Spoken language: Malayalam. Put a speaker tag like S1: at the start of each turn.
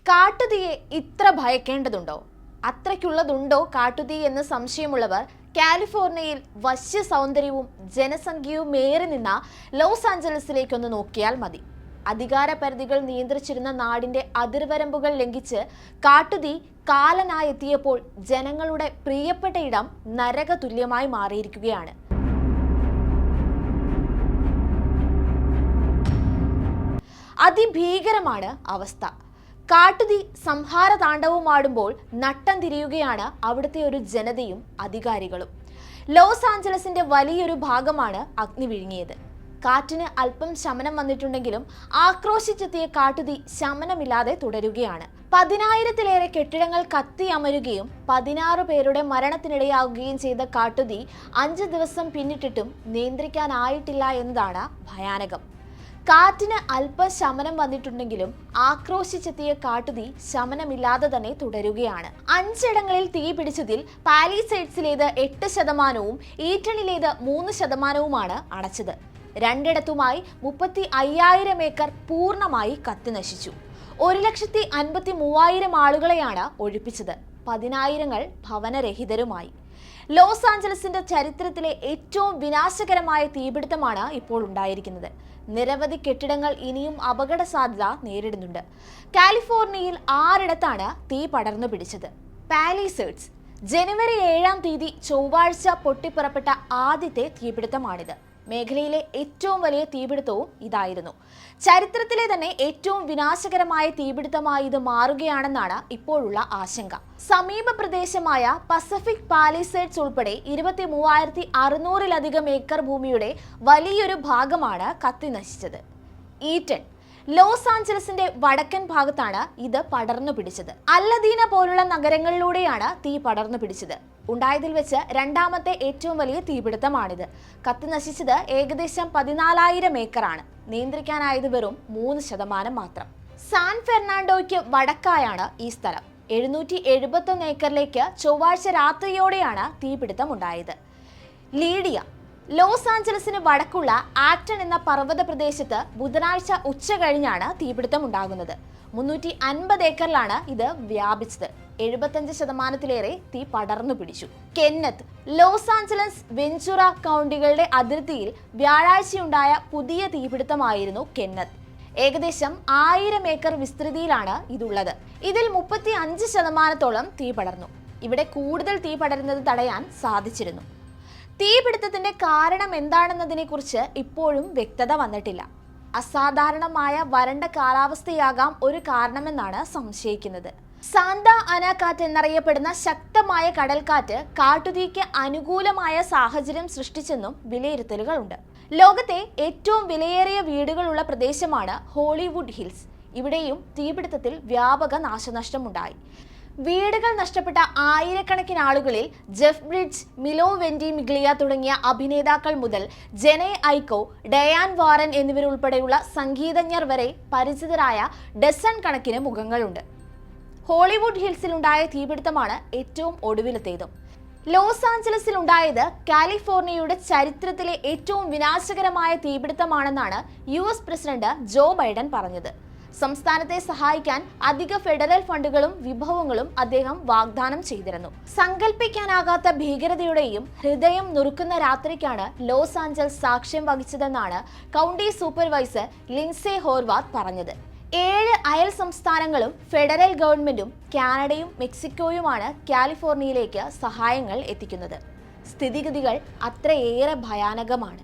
S1: കാട്ടുതീയെ ഇത്ര ഭയക്കേണ്ടതുണ്ടോ? അത്രയ്ക്കുള്ളതുണ്ടോ കാട്ടുതീ എന്ന് സംശയമുള്ളവർ കാലിഫോർണിയയിൽ വശ്യ സൗന്ദര്യവും ജനസംഖ്യയും ഏറി നിന്ന ലോസ് ആഞ്ചലസിലേക്കൊന്ന് നോക്കിയാൽ മതി. അധികാര പരിധികൾ നിയന്ത്രിച്ചിരുന്ന നാടിന്റെ അതിർവരമ്പുകൾ ലംഘിച്ച് കാട്ടുതീ കാലനായെത്തിയപ്പോൾ ജനങ്ങളുടെ പ്രിയപ്പെട്ട ഇടം നരക തുല്യമായി മാറിയിരിക്കുകയാണ്. അതിഭീകരമാണ് അവസ്ഥ. കാട്ടുതീ സംഹാര താണ്ഡവമാടുമ്പോൾ നട്ടം തിരിയുകയാണ് അവിടുത്തെ ഒരു ജനതയും അധികാരികളും. ലോസ് ആഞ്ചലസിന്റെ വലിയൊരു ഭാഗമാണ് അഗ്നി വിഴുങ്ങിയത്. കാറ്റിന് അല്പം ശമനം വന്നിട്ടുണ്ടെങ്കിലും ആക്രോശിച്ചെത്തിയ കാട്ടുതീ ശമനമില്ലാതെ തുടരുകയാണ്. 10,000-ലേറെ കെട്ടിടങ്ങൾ കത്തിയമരുകയും 16 പേരുടെ മരണത്തിനിടയാകുകയും ചെയ്ത കാട്ടുതീ 5 ദിവസം പിന്നിട്ടിട്ടും നിയന്ത്രിക്കാനായിട്ടില്ല എന്നതാണ് ഭയാനകം. കാറ്റിന് അല്പം ശമനം വന്നിട്ടുണ്ടെങ്കിലും ആക്രോശിച്ചെത്തിയ കാട്ടുതീ ശമനമില്ലാതെ തന്നെ തുടരുകയാണ്. 5 ഇടങ്ങളിൽ തീ പിടിച്ചതിൽ പാലിസൈഡ്സിലേത് 8%, ഈറ്റണിലേത് 3%മാണ് അണച്ചത്. 2 ഇടത്തുമായി 35,000 ഏക്കർ പൂർണ്ണമായി കത്തിനശിച്ചു. 1,53,000 ആളുകളെയാണ് ഒഴിപ്പിച്ചത്. 10,000 ഭവനരഹിതരുമായി. ലോസ് ആഞ്ചലസിന്റെ ചരിത്രത്തിലെ ഏറ്റവും വിനാശകരമായ തീപിടുത്തമാണ് ഇപ്പോൾ ഉണ്ടായിരിക്കുന്നത്. നിരവധി കെട്ടിടങ്ങൾ ഇനിയും അപകട സാധ്യത നേരിടുന്നുണ്ട്. കാലിഫോർണിയയിൽ 6 ഇടത്താണ് തീ പടർന്നു പിടിച്ചത്. പാലിസേഡ്സ് ജനുവരി 7-ാം തീയതി ചൊവ്വാഴ്ച പൊട്ടിപ്പുറപ്പെട്ട ആദ്യത്തെ തീപിടുത്തമാണിത്. മേഖലയിലെ ഏറ്റവും വലിയ തീപിടുത്തവും ഇതായിരുന്നു. ചരിത്രത്തിലെ തന്നെ ഏറ്റവും വിനാശകരമായ തീപിടുത്തമായി ഇത് മാറുകയാണെന്നാണ് ഇപ്പോഴുള്ള ആശങ്ക. സമീപ പ്രദേശമായ പസഫിക് പാലിസേഡ്സ് ഉൾപ്പെടെ 23,600-ലധികം ഏക്കർ ഭൂമിയുടെ വലിയൊരു ഭാഗമാണ് കത്തി നശിച്ചത്. ഈറ്റൺ ലോസ് ആഞ്ചലസിന്റെ വടക്കൻ ഭാഗത്താണ് ഇത് പടർന്നു പിടിച്ചത്. അല്ലദീന പോലുള്ള നഗരങ്ങളിലൂടെയാണ് തീ പടർന്നു പിടിച്ചത്. ഉണ്ടായതിൽ വെച്ച് 2ാമത്തെ ഏറ്റവും വലിയ തീപിടുത്തമാണിത്. കത്തി നശിച്ചത് ഏകദേശം 14,000 ഏക്കറാണ്. നിയന്ത്രിക്കാനായത് വെറും 3% മാത്രം. സാൻ ഫെർണാണ്ടോയ്ക്ക് വടക്കായാണ് ഈ സ്ഥലം. 771 ഏക്കറിലേക്ക് ചൊവ്വാഴ്ച രാത്രിയോടെയാണ് തീപിടുത്തം ഉണ്ടായത്. ലീഡിയ ലോസ് ആഞ്ചലസിന് വടക്കുള്ള ആക്ടൺ എന്ന പർവ്വത പ്രദേശത്ത് ബുധനാഴ്ച ഉച്ച കഴിഞ്ഞാണ് തീപിടുത്തം ഉണ്ടാകുന്നത്. 350 ഏക്കറിലാണ് ഇത് വ്യാപിച്ചത്. 75%-ലേറെ തീ പടർന്നു പിടിച്ചു. കെന്നത്ത് ലോസ് ആഞ്ചലസ് വെഞ്ചുറ കൗണ്ടികളുടെ അതിർത്തിയിൽ വ്യാഴാഴ്ചയുണ്ടായ പുതിയ തീപിടുത്തമായിരുന്നു കെന്നത്ത്. ഏകദേശം 1000 ഏക്കർ വിസ്തൃതിയിലാണ് ഇതുള്ളത്. ഇതിൽ 35%-ഓളം തീ പടർന്നു. ഇവിടെ കൂടുതൽ തീ പടരുന്നത് തടയാൻ സാധിച്ചിരുന്നു. തീപിടുത്തത്തിന്റെ കാരണം എന്താണെന്നതിനെ കുറിച്ച് ഇപ്പോഴും വ്യക്തത വന്നിട്ടില്ല. അസാധാരണമായ വരണ്ട കാലാവസ്ഥയാകാം ഒരു കാരണമെന്നാണ് സംശയിക്കുന്നത്. സാന്താ അന കാറ്റ് എന്നറിയപ്പെടുന്ന ശക്തമായ കടൽക്കാറ്റ് കാട്ടുതീക്ക് അനുകൂലമായ സാഹചര്യം സൃഷ്ടിച്ചെന്നും വിലയിരുത്തലുകളുണ്ട്. ലോകത്തെ ഏറ്റവും വിലയേറിയ വീടുകളുള്ള പ്രദേശമാണ് ഹോളിവുഡ് ഹിൽസ്. ഇവിടെയും തീപിടുത്തത്തിൽ വ്യാപക നാശനഷ്ടമുണ്ടായി. വീടുകൾ നഷ്ടപ്പെട്ട ആയിരക്കണക്കിന് ആളുകളിൽ ജെഫ് ബ്രിഡ്ജ്, മിലോ വെന്റിമിഗ്ലിയ തുടങ്ങിയ അഭിനേതാക്കൾ മുതൽ ജെനെ ഐക്കോ, ഡയാൻ വാറൻ എന്നിവരുൾപ്പെടെയുള്ള സംഗീതജ്ഞർ വരെ പരിചിതരായ ഡസൺ കണക്കിന് മുഖങ്ങളുണ്ട്. ഹോളിവുഡ് ഹിൽസിലുണ്ടായ തീപിടുത്തമാണ് ഏറ്റവും ഒടുവിലത്തേതും. ലോസ് ആഞ്ചലസിൽ ഉണ്ടായത് കാലിഫോർണിയയുടെ ചരിത്രത്തിലെ ഏറ്റവും വിനാശകരമായ തീപിടുത്തമാണെന്നാണ് US പ്രസിഡന്റ് ജോ ബൈഡൻ പറഞ്ഞത്. സംസ്ഥാനത്തെ സഹായിക്കാൻ അധിക ഫെഡറൽ ഫണ്ടുകളും വിഭവങ്ങളും അദ്ദേഹം വാഗ്ദാനം ചെയ്തിരുന്നു. സങ്കല്പിക്കാനാകാത്ത ഭീകരതയുടെയും ഹൃദയം നുറുക്കുന്ന രാത്രിക്കാണ് ലോസ് ആഞ്ചലസ് സാക്ഷ്യം വഹിച്ചതെന്നാണ് കൗണ്ടി സൂപ്പർവൈസർ ലിൻസെ ഹോർവാത്ത് പറഞ്ഞത്. 7 അയൽ സംസ്ഥാനങ്ങളും ഫെഡറൽ ഗവൺമെന്റും കാനഡയും മെക്സിക്കോയുമാണ് കാലിഫോർണിയയിലേക്ക് സഹായങ്ങൾ എത്തിക്കുന്നത്. സ്ഥിതിഗതികൾ അത്രയേറെ ഭയാനകമാണ്.